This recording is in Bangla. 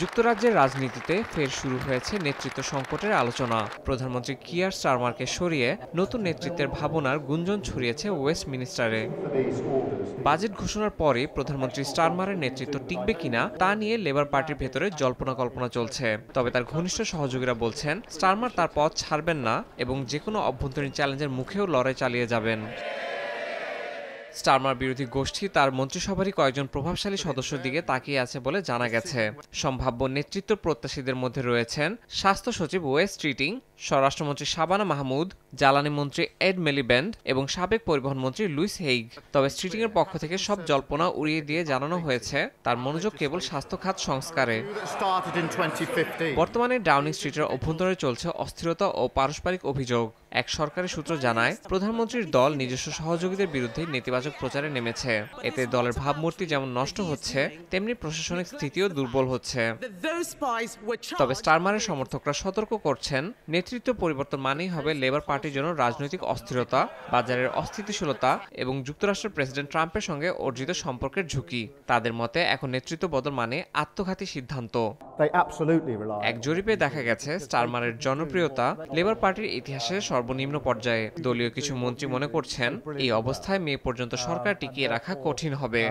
যুক্তরাজ্যের রাজনীতিতে ফের শুরু হয়েছে নেতৃত্ব সংকটের আলোচনা। প্রধানমন্ত্রী কিয়ার স্টারমারকে সরিয়ে নতুন নেতৃত্বের ভাবনার গুঞ্জন ছড়িয়েছে ওয়েস্টমিনিস্টারে। বাজেট ঘোষণার পরে প্রধানমন্ত্রী স্টারমারের নেতৃত্ব টিকবে কিনা তা নিয়ে লেবার পার্টির ভেতরে জল্পনা কল্পনা চলছে। তবে তার ঘনিষ্ঠ সহযোগীরা বলছেন স্টারমার তার পদ ছাড়বেন না এবং যেকোনো অভ্যন্তরীণ চ্যালেঞ্জের মুখেও লড়াই চালিয়ে যাবেন। স্টারমার বিরোধী গোষ্ঠী তার মন্ত্রিসভারই কয়েকজন প্রভাবশালী সদস্যের দিকে তাকিয়ে আছে বলে জানা গেছে। সম্ভাব্য নেতৃত্ব প্রত্যাশীদের মধ্যে রয়েছেন স্বাস্থ্য সচিব ওয়েস স্ট্রিটিং, স্বরাষ্ট্রমন্ত্রী শাবানা মাহমুদ, জ্বালানি মন্ত্রী এড মিলিব্যান্ড এবং সাবেক পরিবহন মন্ত্রী লুইস হেইগ। তবে স্ট্রিটিং এর পক্ষ থেকে সব জল্পনা উড়িয়ে দিয়ে জানানো হয়েছে তার মনোযোগ কেবল স্বাস্থ্য খাত সংস্কারে। বর্তমানে ডাউনিং স্ট্রিটের অভ্যন্তরে চলছে অস্থিরতা ও পারস্পরিক অভিযোগ। এক সরকারি সূত্র জানায় প্রধানমন্ত্রীর দল নিজস্ব সহযোগীদের বিরুদ্ধে নেতিবাচক প্রচারে নেমেছে। এতে দলের ভাবমূর্তি যেমন নষ্ট হচ্ছে তেমনি প্রশাসনিক স্থিতিও দুর্বল হচ্ছে। তবে স্টারমারের সমর্থকরা সতর্ক করছেন নেতৃত্ব পরিবর্তন মানেই হবে লেবার পার্টির জন্য রাজনৈতিক অস্থিরতা, বাজারের অস্থিতিশীলতা এবং যুক্তরাষ্ট্রের প্রেসিডেন্ট ট্রাম্পের সঙ্গে অর্জিত সম্পর্কের ঝুঁকি। তাদের মতে এখন নেতৃত্ব বদল মানে আত্মঘাতী সিদ্ধান্ত। এক জরিপে দেখা গেছে স্টারমারের জনপ্রিয়তা লেবার পার্টির ইতিহাসে সর্বনিম্ন পর্যায়ে। দলীয় কিছু মন্ত্রী মনে করছেন এই অবস্থায় মে পর্যন্ত সরকার টিকিয়ে রাখা কঠিন হবে।